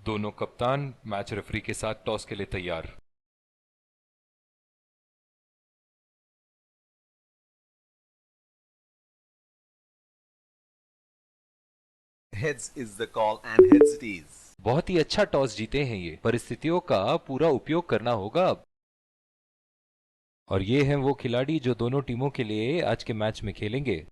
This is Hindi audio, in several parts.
दोनों कप्तान मैच रेफरी के साथ टॉस के लिए तैयार। Heads is the call and heads it is. बहुत ही अच्छा टॉस जीते हैं ये, परिस्थितियों का पूरा उपयोग करना होगा अब। और ये हैं वो खिलाड़ी जो दोनों टीमों के लिए आज के मैच में खेलेंगे।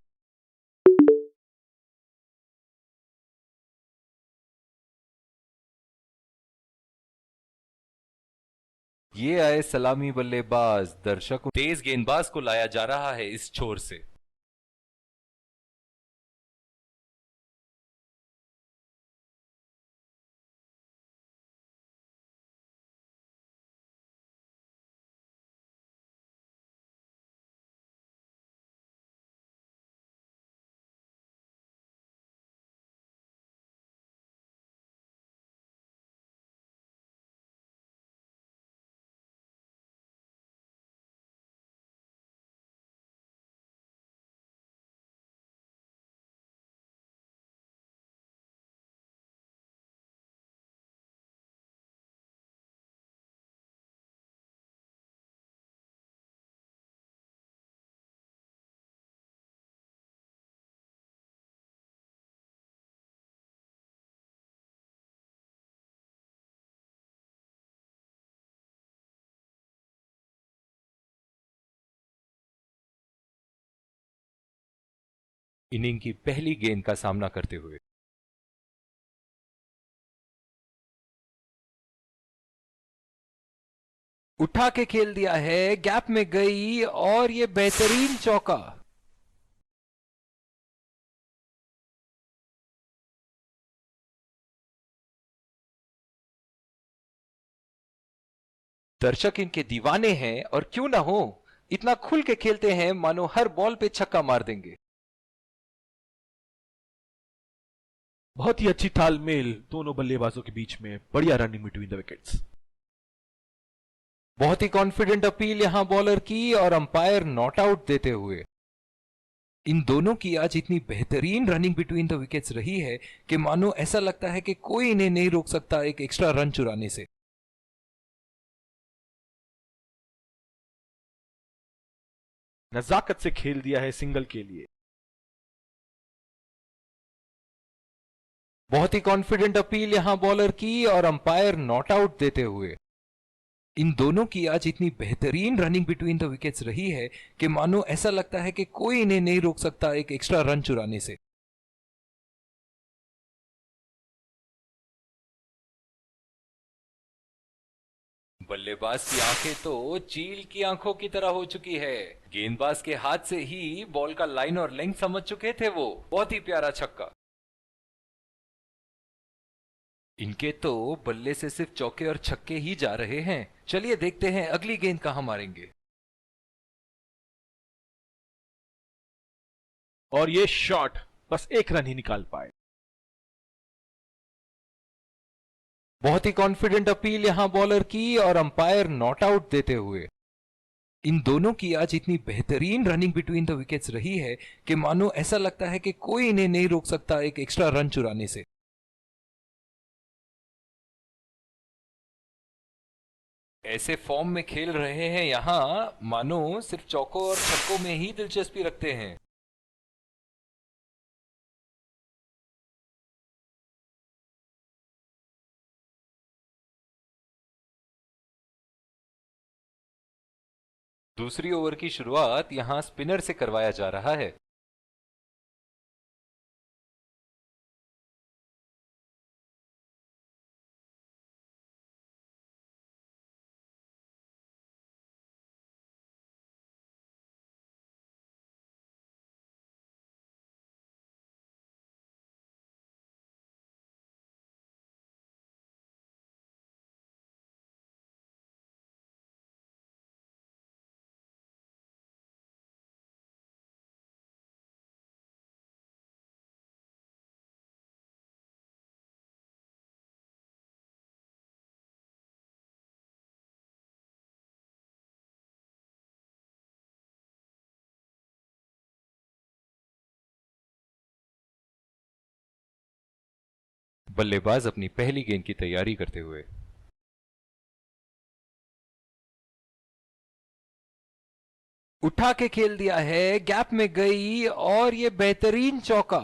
ये आए सलामी बल्लेबाज, दर्शकों तेज गेंदबाज को लाया जा रहा है इस छोर से। इनिंग की पहली गेंद का सामना करते हुए उठा के खेल दिया है, गैप में गई और ये बेहतरीन चौका। दर्शक इनके दीवाने हैं और क्यों ना हो, इतना खुल के खेलते हैं मानो हर बॉल पे छक्का मार देंगे। बहुत ही अच्छी तालमेल दोनों बल्लेबाजों के बीच में, बढ़िया रनिंग बिटवीन द विकेट्स। बहुत ही कॉन्फिडेंट अपील यहां बॉलर की और अंपायर नॉट आउट देते हुए। इन दोनों की आज इतनी बेहतरीन रनिंग बिटवीन द विकेट्स रही है कि मानो ऐसा लगता है कि कोई इन्हें नहीं रोक सकता एक एक्स्ट्रा रन चुराने से। नजाकत से खेल दिया है सिंगल के लिए। बहुत ही कॉन्फिडेंट अपील यहां बॉलर की और अंपायर नॉट आउट देते हुए। इन दोनों की आज इतनी बेहतरीन रनिंग बिटवीन द विकेट्स रही है कि मानो ऐसा लगता है कि कोई इन्हें नहीं रोक सकता एक एक्स्ट्रा रन चुराने से। बल्लेबाज की आंखें तो चील की आंखों की तरह हो चुकी है। गेंदबाज के हाथ से ही बॉल का लाइन और लेंथ समझ चुके थे वो। बहुत ही प्यारा छक्का। इनके तो बल्ले से सिर्फ चौके और छक्के ही जा रहे हैं। चलिए देखते हैं अगली गेंद कहां मारेंगे। और ये शॉट बस एक रन ही निकाल पाए। बहुत ही कॉन्फिडेंट अपील यहां बॉलर की और अंपायर नॉट आउट देते हुए। इन दोनों की आज इतनी बेहतरीन रनिंग बिटवीन द विकेट्स रही है कि मानो ऐसा लगता है कि कोई इन्हें नहीं रोक सकता एक एक्स्ट्रा रन चुराने से। ऐसे फॉर्म में खेल रहे हैं यहां मानो सिर्फ चौकों और छक्कों में ही दिलचस्पी रखते हैं। दूसरी ओवर की शुरुआत यहां स्पिनर से करवाया जा रहा है। बल्लेबाज अपनी पहली गेंद की तैयारी करते हुए। उठा के खेल दिया है, गैप में गई और ये बेहतरीन चौका।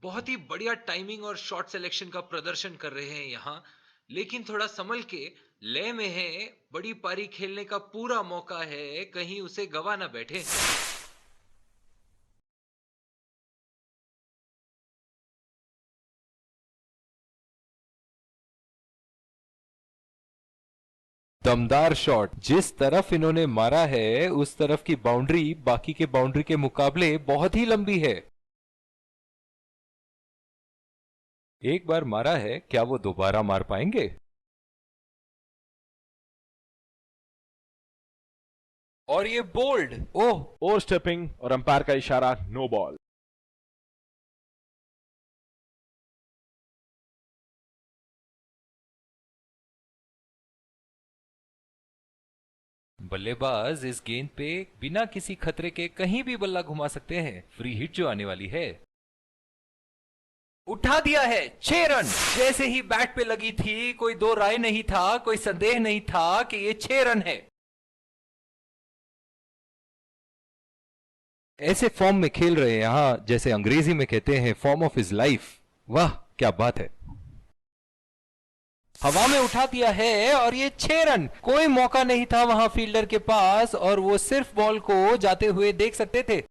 बहुत ही बढ़िया टाइमिंग और शॉट सिलेक्शन का प्रदर्शन कर रहे हैं यहां, लेकिन थोड़ा संभल के, लय में है, बड़ी पारी खेलने का पूरा मौका है, कहीं उसे गवा ना बैठे। दमदार शॉट, जिस तरफ इन्होंने मारा है उस तरफ की बाउंड्री बाकी के बाउंड्री के मुकाबले बहुत ही लंबी है। एक बार मारा है, क्या वो दोबारा मार पाएंगे? और ये बोल्ड, ओह, ओवर स्टेपिंग और अंपायर का इशारा, नो बॉल। बल्लेबाज इस गेंद पे बिना किसी खतरे के कहीं भी बल्ला घुमा सकते हैं। फ्री हिट जो आने वाली है। उठा दिया है, 6 रन। जैसे ही बैट पे लगी थी, कोई दो राय नहीं था, कोई संदेह नहीं था कि ये 6 रन है। ऐसे फॉर्म में खेल रहे हैं यहां, जैसे अंग्रेजी में कहते हैं फॉर्म ऑफ हिज लाइफ। वाह क्या बात है। हवा में उठा दिया है और ये 6 रन। कोई मौका नहीं था वहां फील्डर के पास और वो सिर्फ बॉल को जाते हुए देख सकते थे।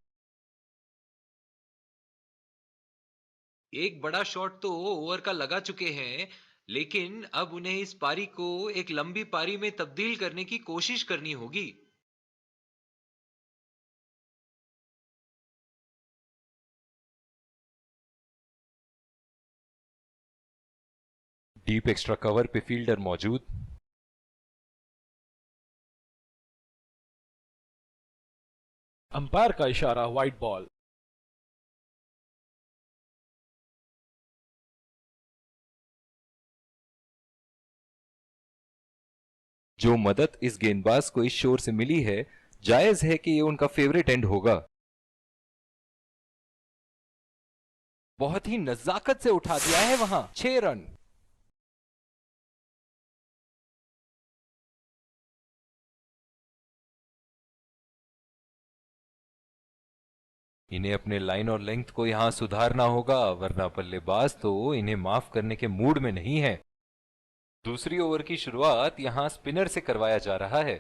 एक बड़ा शॉट तो ओवर का लगा चुके हैं, लेकिन अब उन्हें इस पारी को एक लंबी पारी में तब्दील करने की कोशिश करनी होगी। डीप एक्स्ट्रा कवर पे फील्डर मौजूद। अंपायर का इशारा, वाइड बॉल। जो मदद इस गेंदबाज को इस शोर से मिली है, जायज है कि ये उनका फेवरेट एंड होगा। बहुत ही नजाकत से उठा दिया है वहां, 6 रन। इन्हें अपने लाइन और लेंथ को यहां सुधारना होगा, वरना बल्लेबाज तो इन्हें माफ करने के मूड में नहीं है। दूसरी ओवर की शुरुआत यहां स्पिनर से करवाया जा रहा है।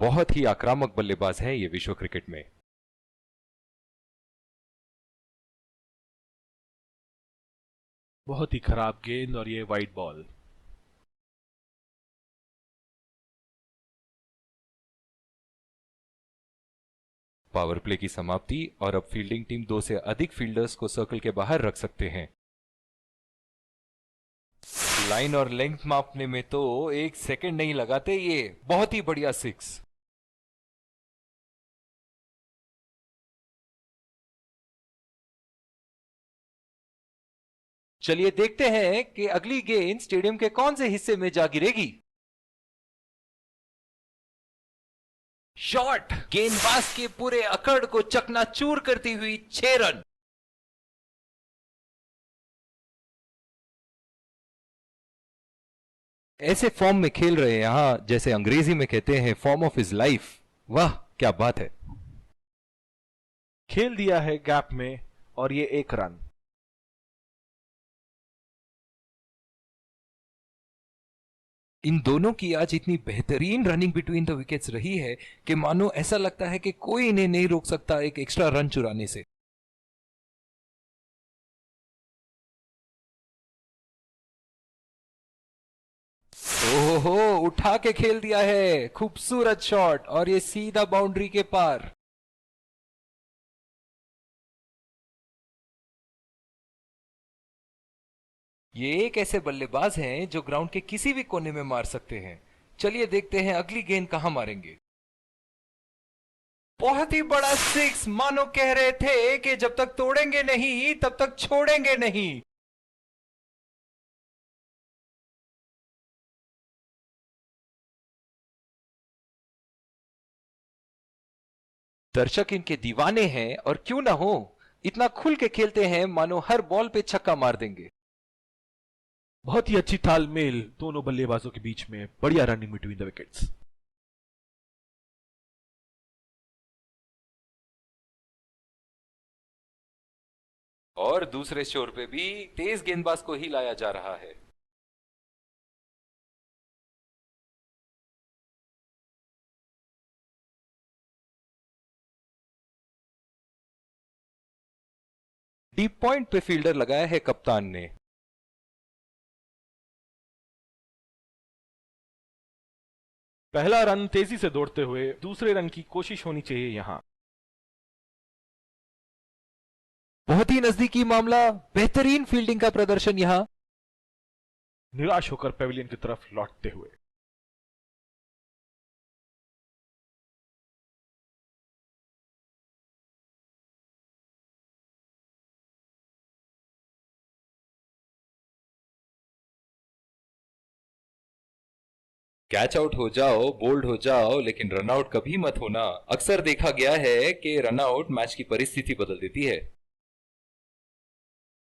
बहुत ही आक्रामक बल्लेबाज हैं ये विश्व क्रिकेट में। बहुत ही खराब गेंद और ये वाइड बॉल। पावर प्ले की समाप्ति और अब फील्डिंग टीम 2 से अधिक फील्डर्स को सर्कल के बाहर रख सकते हैं। लाइन और लेंथ मापने में तो 1 सेकंड नहीं लगाते ये। बहुत ही बढ़िया 6। चलिए देखते हैं कि अगली गेंद स्टेडियम के कौन से हिस्से में जा गिरेगी। शॉट, गेंदबाज के पूरे अकड़ को चकनाचूर करती हुई 6 रन। ऐसे फॉर्म में खेल रहे हैं यहां, जैसे अंग्रेजी में कहते हैं फॉर्म ऑफ हिज लाइफ। वाह क्या बात है। खेल दिया है गैप में और ये 1 रन। इन दोनों की आज इतनी बेहतरीन रनिंग बिटवीन द विकेट्स रही है कि मानो ऐसा लगता है कि कोई इन्हें नहीं रोक सकता एक एक्स्ट्रा रन चुराने से। ओहो, उठा के खेल दिया है, खूबसूरत शॉट और ये सीधा बाउंड्री के पार। ये एक ऐसे बल्लेबाज हैं जो ग्राउंड के किसी भी कोने में मार सकते हैं। चलिए देखते हैं अगली गेंद कहां मारेंगे। बहुत ही बड़ा सिक्स, मानो कह रहे थे कि जब तक तोड़ेंगे नहीं तब तक छोड़ेंगे नहीं। दर्शक इनके दीवाने हैं और क्यों ना हो, इतना खुल के खेलते हैं मानो हर बॉल पे छक्का मार देंगे। बहुत ही अच्छी तालमेल दोनों बल्लेबाजों के बीच में, बढ़िया रनिंग बिटवीन द विकेट्स। और दूसरे छोर पे भी तेज गेंदबाज को ही लाया जा रहा है। डीप पॉइंट पे फील्डर लगाया है कप्तान ने। पहला रन तेजी से दौड़ते हुए, दूसरे रन की कोशिश होनी चाहिए यहां। बहुत ही नजदीकी मामला, बेहतरीन फील्डिंग का प्रदर्शन यहां। निराश होकर पेविलियन की तरफ लौटते हुए। कैच आउट हो जाओ, बोल्ड हो जाओ, लेकिन रन आउट कभी मत होना। अक्सर देखा गया है कि रन आउट मैच की परिस्थिति बदल देती है।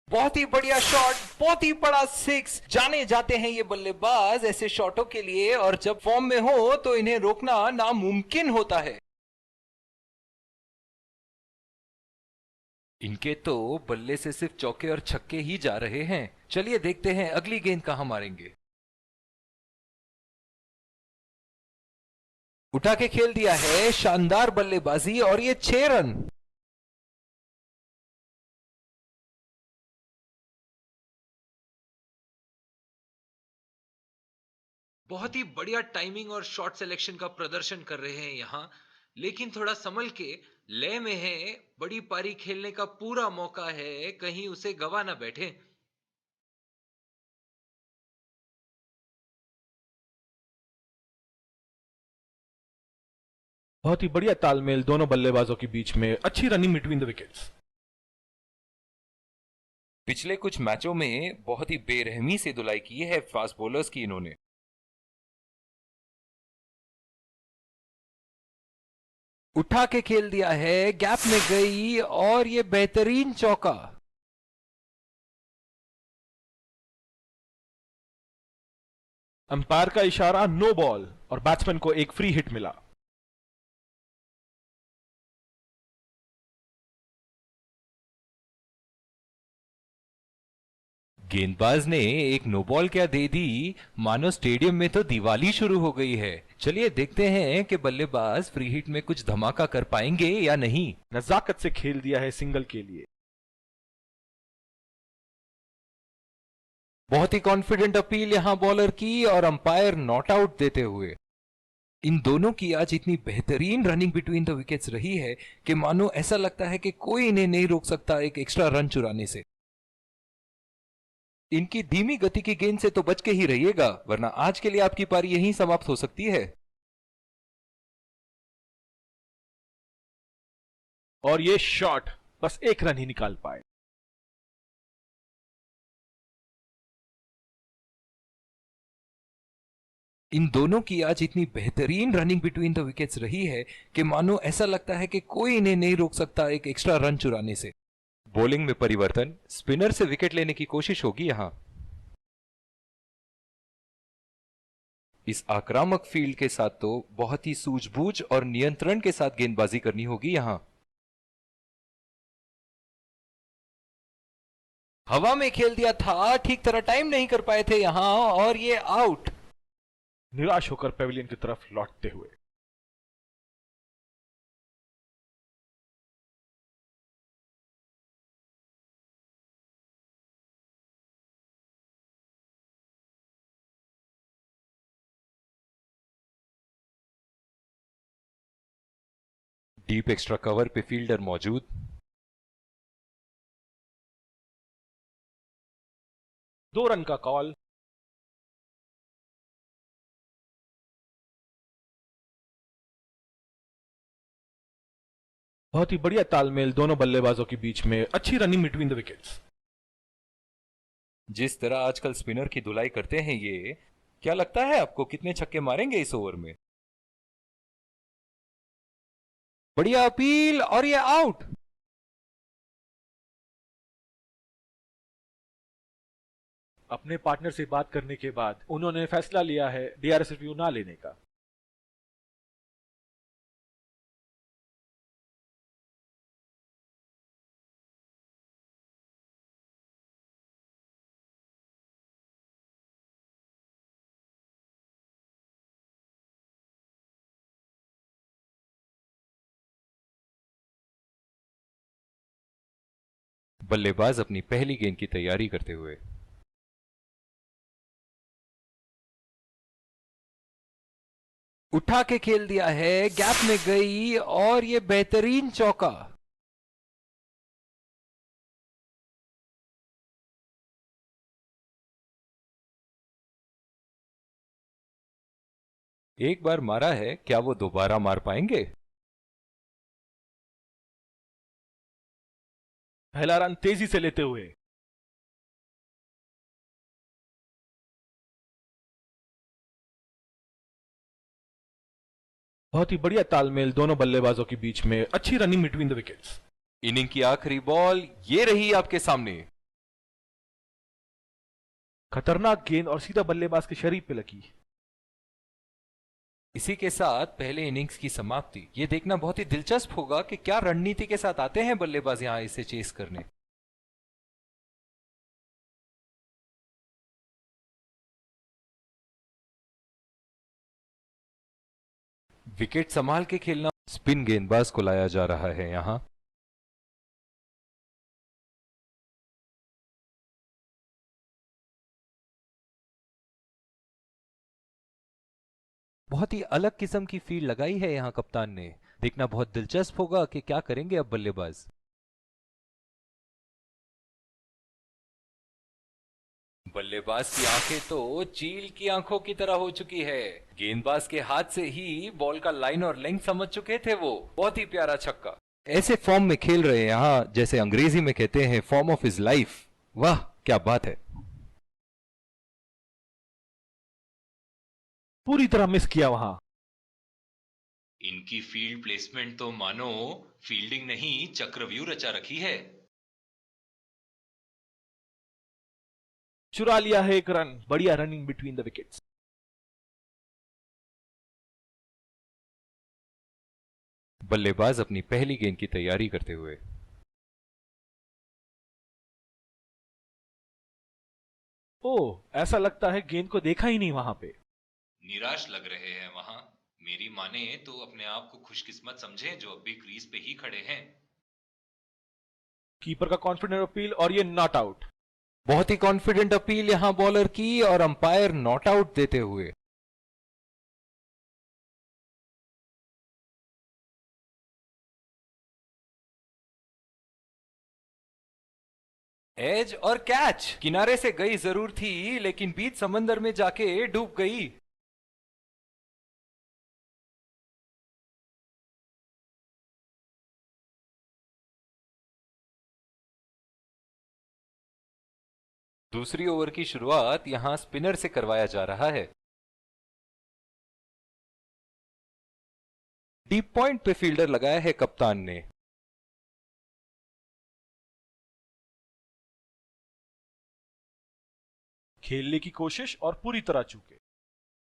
बहुत ही बढ़िया शॉट, बहुत ही बड़ा सिक्स। जाने जाते हैं ये बल्लेबाज ऐसे शॉटों के लिए, और जब फॉर्म में हो तो इन्हें रोकना नामुमकिन होता है। इनके तो बल्ले से सिर्फ चौके और छक्के ही जा रहे हैं। चलिए देखते हैं अगली गेंद कहां मारेंगे। उठा के खेल दिया है, शानदार बल्लेबाजी और ये 6 रन। बहुत ही बढ़िया टाइमिंग और शॉट सिलेक्शन का प्रदर्शन कर रहे हैं यहां, लेकिन थोड़ा संभल के, लय में है। बड़ी पारी खेलने का पूरा मौका है, कहीं उसे गवा ना बैठे। बहुत ही बढ़िया तालमेल दोनों बल्लेबाजों के बीच में, अच्छी रनिंग बिटवीन द विकेट्स। पिछले कुछ मैचों में बहुत ही बेरहमी से धुलाई की है फास्ट बॉलर्स की इन्होंने। उठा के खेल दिया है, गैप में गई और ये बेहतरीन चौका। अंपायर का इशारा नो बॉल और बैट्समैन को एक फ्री हिट मिला। गेंदबाज ने एक नो बॉल क्या दे दी, मानो स्टेडियम में तो दिवाली शुरू हो गई है। चलिए देखते हैं कि बल्लेबाज फ्री हिट में कुछ धमाका कर पाएंगे या नहीं। नजाकत से खेल दिया है सिंगल के लिए। बहुत ही कॉन्फिडेंट अपील यहां बॉलर की और अंपायर नॉट आउट देते हुए। इन दोनों की आज इतनी बेहतरीन रनिंग बिटवीन द विकेट्स रही है कि मानो ऐसा लगता है कि कोई इन्हें नहीं रोक सकता एक एक्स्ट्रा रन चुराने से। इनकी धीमी गति की गेंद से तो बच के ही रहिएगा, वरना आज के लिए आपकी पारी यहीं समाप्त हो सकती है। और ये शॉट बस 1 रन ही निकाल पाए। इन दोनों की आज इतनी बेहतरीन रनिंग बिटवीन द विकेट्स रही है कि मानो ऐसा लगता है कि कोई इन्हें नहीं रोक सकता एक एक्स्ट्रा रन चुराने से। बॉलिंग में परिवर्तन, स्पिनर से विकेट लेने की कोशिश होगी यहां। इस आक्रामक फील्ड के साथ तो बहुत ही सूझबूझ और नियंत्रण के साथ गेंदबाजी करनी होगी यहां। हवा में खेल दिया था, ठीक तरह टाइम नहीं कर पाए थे यहां और ये आउट। निराश होकर पेविलियन की तरफ लौटते हुए। डीप एक्स्ट्रा कवर पे फील्डर मौजूद। दो रन का कॉल। बहुत ही बढ़िया तालमेल दोनों बल्लेबाजों के बीच में, अच्छी रनिंग बिटवीन द विकेट्स। जिस तरह आजकल स्पिनर की धुलाई करते हैं ये, क्या लगता है आपको कितने छक्के मारेंगे इस ओवर में? बढ़िया अपील और ये आउट। अपने पार्टनर से बात करने के बाद उन्होंने फैसला लिया है डीआरएस रिव्यू ना लेने का। बल्लेबाज अपनी पहली गेंद की तैयारी करते हुए। उठा के खेल दिया है, गैप में गई और ये बेहतरीन चौका। एक बार मारा है, क्या वो दोबारा मार पाएंगे? पहला रन तेजी से लेते हुए। बहुत ही बढ़िया तालमेल दोनों बल्लेबाजों के बीच में, अच्छी running between the wickets. Inning की आखिरी बॉल ये रही आपके सामने। खतरनाक गेंद और सीधा बल्लेबाज के शरीर पे लगी। इसी के साथ पहले इनिंग्स की समाप्ति। ये देखना बहुत ही दिलचस्प होगा कि क्या रणनीति के साथ आते हैं बल्लेबाज यहां इसे चेस करने। विकेट संभाल के खेलना। स्पिन गेंदबाज को लाया जा रहा है यहां। बहुत ही अलग किस्म की फील्ड लगाई है यहां कप्तान ने। देखना बहुत दिलचस्प होगा कि क्या करेंगे अब बल्लेबाज। बल्लेबाज की आंखें तो चील की आंखों की तरह हो चुकी है। गेंदबाज के हाथ से ही बॉल का लाइन और लेंथ समझ चुके थे वो। बहुत ही प्यारा छक्का। ऐसे फॉर्म में खेल रहे हैं यहां, जैसे अंग्रेजी में कहते हैं फॉर्म ऑफ हिज लाइफ। वाह क्या बात है। पूरी तरह मिस किया वहां। इनकी फील्ड प्लेसमेंट तो मानो फील्डिंग नहीं चक्रव्यूह रचा रखी है। चुरा लिया है एक रन। बढ़िया रनिंग बिटवीन द विकेट्स। बल्लेबाज अपनी पहली गेंद की तैयारी करते हुए। ओह, ऐसा लगता है गेंद को देखा ही नहीं वहां पे। निराश लग रहे हैं वहां। मेरी माने तो अपने आप को खुशकिस्मत समझें जो अब भी क्रीज पे ही खड़े हैं। कीपर का कॉन्फिडेंट अपील और ये नॉट आउट। बहुत ही कॉन्फिडेंट अपील यहां बॉलर की और अंपायर नॉट आउट देते हुए। एज और कैच। किनारे से गई जरूर थी, लेकिन बीच समंदर में जाके डूब गई। दूसरी ओवर की शुरुआत यहां स्पिनर से करवाया जा रहा है। डीप पॉइंट पे फील्डर लगाया है कप्तान ने। खेलने की कोशिश और पूरी तरह चूके।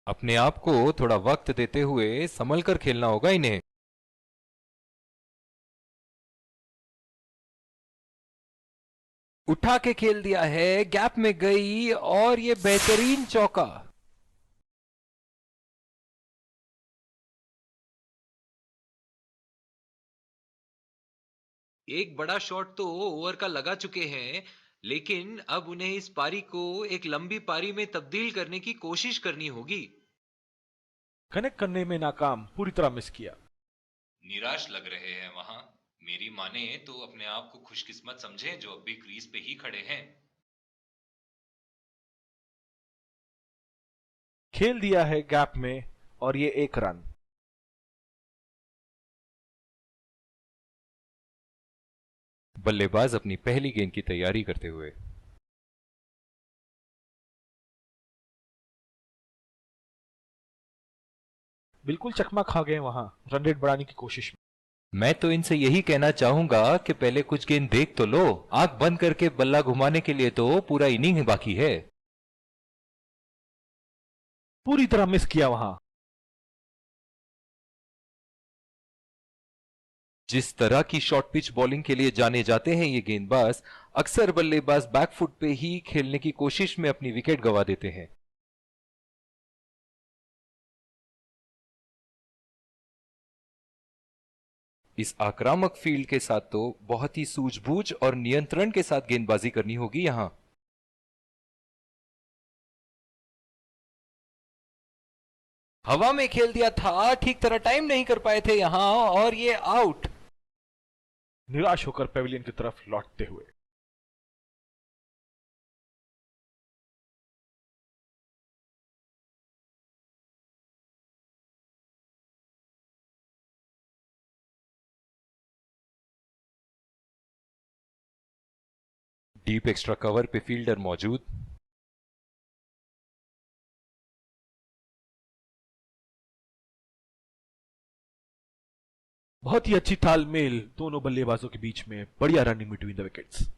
अपने आप को थोड़ा वक्त देते हुए संभल कर खेलना होगा इन्हें। उठा के खेल दिया है, गैप में गई और ये बेहतरीन चौका। एक बड़ा शॉट तो ओवर का लगा चुके हैं, लेकिन अब उन्हें इस पारी को एक लंबी पारी में तब्दील करने की कोशिश करनी होगी। कनेक्ट करने में नाकाम, पूरी तरह मिस किया। निराश लग रहे हैं वहां। मेरी माने तो अपने आप को खुशकिस्मत समझें जो अब भी क्रीज पे ही खड़े हैं। खेल दिया है गैप में और ये 1 रन। बल्लेबाज अपनी पहली गेंद की तैयारी करते हुए। बिल्कुल चकमा खा गए वहां, रन रेट बढ़ाने की कोशिश में। मैं तो इनसे यही कहना चाहूंगा कि पहले कुछ गेंद देख तो लो। आंख बंद करके बल्ला घुमाने के लिए तो पूरा इनिंग बाकी है। पूरी तरह मिस किया वहां। जिस तरह की शॉर्ट पिच बॉलिंग के लिए जाने जाते हैं ये गेंदबाज, अक्सर बल्लेबाज बैकफुट पे ही खेलने की कोशिश में अपनी विकेट गंवा देते हैं। इस आक्रामक फील्ड के साथ तो बहुत ही सूझबूझ और नियंत्रण के साथ गेंदबाजी करनी होगी यहां। हवा में खेल दिया था, ठीक तरह टाइम नहीं कर पाए थे यहां और ये आउट। निराश होकर पेविलियन की तरफ लौटते हुए। डीप एक्स्ट्रा कवर पे फील्डर मौजूद। बहुत ही अच्छी तालमेल दोनों बल्लेबाजों के बीच में, बढ़िया रनिंग बिटवीन द विकेट्स।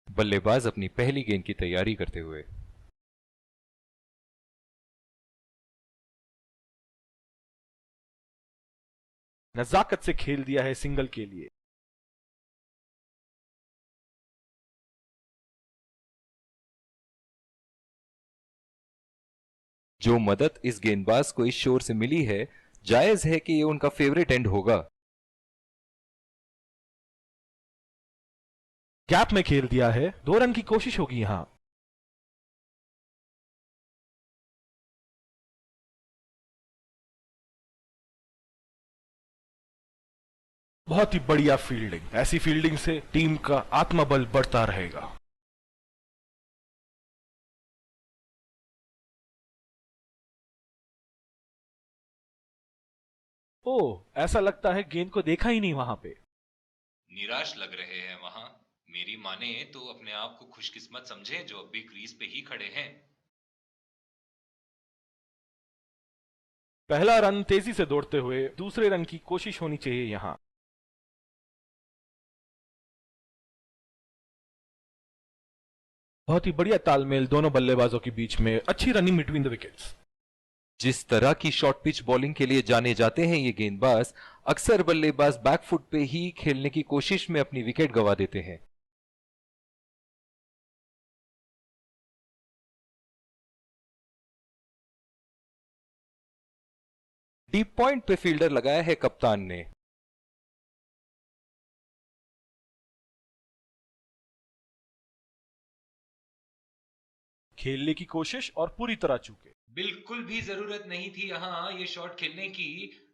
बल्लेबाज अपनी पहली गेंद की तैयारी करते हुए। नजाकत से खेल दिया है सिंगल के लिए। जो मदद इस गेंदबाज को इस शोर से मिली है, जायज है कि ये उनका फेवरेट एंड होगा। गैप में खेल दिया है, 2 रन की कोशिश होगी यहां। बहुत ही बढ़िया फील्डिंग। ऐसी फील्डिंग से टीम का आत्मबल बढ़ता रहेगा। ओह, ऐसा लगता है गेंद को देखा ही नहीं वहां पे। निराश लग रहे हैं वहां। मेरी माने तो अपने आप को खुशकिस्मत समझें जो अब भी क्रीज पे ही खड़े हैं। पहला रन तेजी से दौड़ते हुए, दूसरे रन की कोशिश होनी चाहिए यहां। बहुत ही बढ़िया तालमेल दोनों बल्लेबाजों के बीच में, अच्छी रनिंग बिटवीन द विकेट्स। जिस तरह की शॉर्ट पिच बॉलिंग के लिए जाने जाते हैं ये गेंदबाज, अक्सर बल्लेबाज बैकफुट पे ही खेलने की कोशिश में अपनी विकेट गंवा देते हैं। डीप पॉइंट पे फील्डर लगाया है कप्तान ने। खेलने की कोशिश और पूरी तरह चूके। बिल्कुल भी जरूरत नहीं थी यहां ये शॉट खेलने की।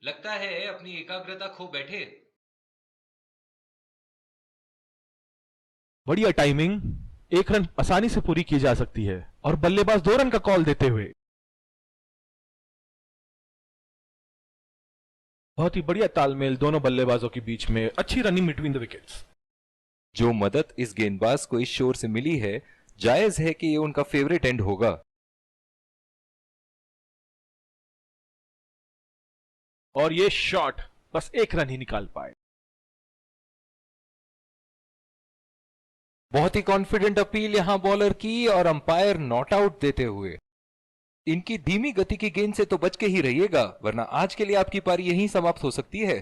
लगता है अपनी एकाग्रता खो बैठे। बढ़िया टाइमिंग, 1 रन आसानी से पूरी की जा सकती है और बल्लेबाज 2 रन का कॉल देते हुए। बहुत ही बढ़िया तालमेल दोनों बल्लेबाजों के बीच में, अच्छी रनिंग बिटवीन द विकेट्स। जो मदद इस गेंदबाज को इस शोर से मिली है, जायज है कि ये उनका फेवरेट एंड होगा। और ये शॉट बस 1 रन ही निकाल पाए। बहुत ही कॉन्फिडेंट अपील यहां बॉलर की और अंपायर नॉट आउट देते हुए। इनकी धीमी गति की गेंद से तो बच के ही रहिएगा, वरना आज के लिए आपकी पारी यहीं समाप्त हो सकती है।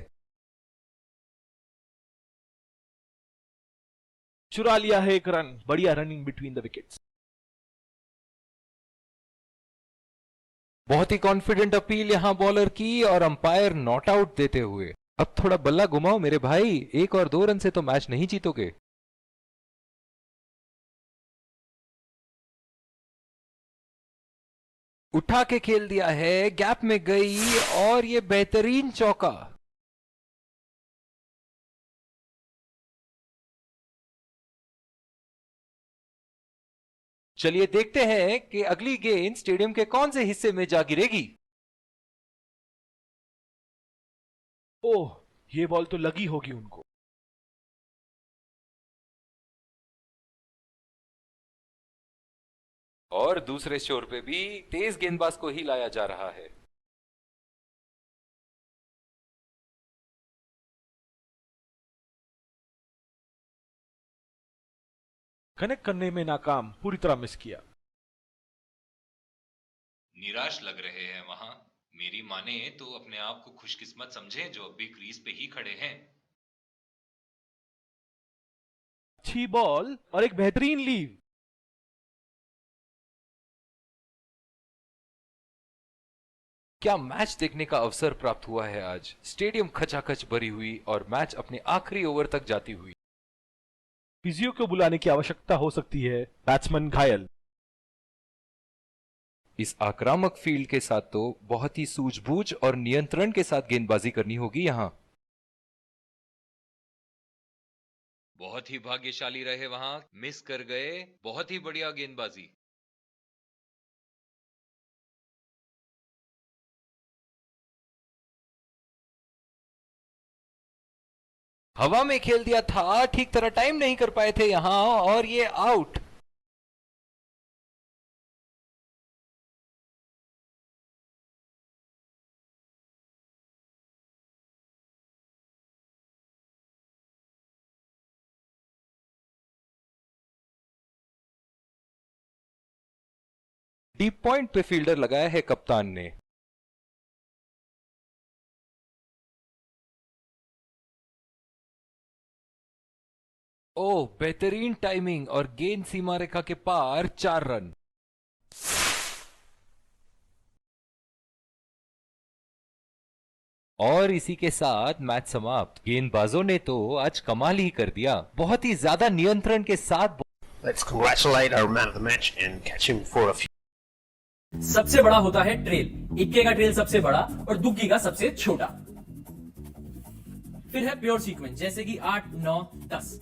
चुरा लिया है एक रन। बढ़िया रनिंग बिटवीन द विकेट्स। बहुत ही कॉन्फिडेंट अपील यहां बॉलर की और अंपायर नॉट आउट देते हुए। अब थोड़ा बल्ला घुमाओ मेरे भाई, 1 और 2 रन से तो मैच नहीं जीतोगे। उठा के खेल दिया है, गैप में गई और ये बेहतरीन चौका। चलिए देखते हैं कि अगली गेंद स्टेडियम के कौन से हिस्से में जा गिरेगी। ओह, ये बॉल तो लगी होगी उनको। और दूसरे शोर पे भी तेज गेंदबाज को ही लाया जा रहा है। कनेक्ट करने में नाकाम, पूरी तरह मिस किया। निराश लग रहे हैं वहां। मेरी माने तो अपने आप को खुशकिस्मत समझें जो अब भी क्रीज पे ही खड़े हैं। अच्छी बॉल और एक बेहतरीन लीव। क्या मैच देखने का अवसर प्राप्त हुआ है आज। स्टेडियम खचाखच भरी हुई और मैच अपने आखिरी ओवर तक जाती हुई। फिजियो को बुलाने की आवश्यकता हो सकती है। बैट्समैन घायल। इस आक्रामक फील्ड के साथ तो बहुत ही सूझबूझ और नियंत्रण के साथ गेंदबाजी करनी होगी यहां। बहुत ही भाग्यशाली रहे वहां, मिस कर गए। बहुत ही बढ़िया गेंदबाजी। हवा में खेल दिया था, ठीक तरह टाइम नहीं कर पाए थे यहां और ये आउट। डीप पॉइंट पे फील्डर लगाया है कप्तान ने। ओह, बेहतरीन टाइमिंग और गेंद सीमा रेखा के पार, 4 रन। और इसी के साथ मैच समाप्त। गेंदबाजों ने तो आज कमाल ही कर दिया, बहुत ही ज्यादा नियंत्रण के साथ। Let's congratulate our man of the match and catch him for a few. सबसे बड़ा होता है ट्रेल। इक्के का ट्रेल सबसे बड़ा और दुग्गी का सबसे छोटा। फिर है प्योर सीक्वेंस, जैसे कि 8, 9, 10।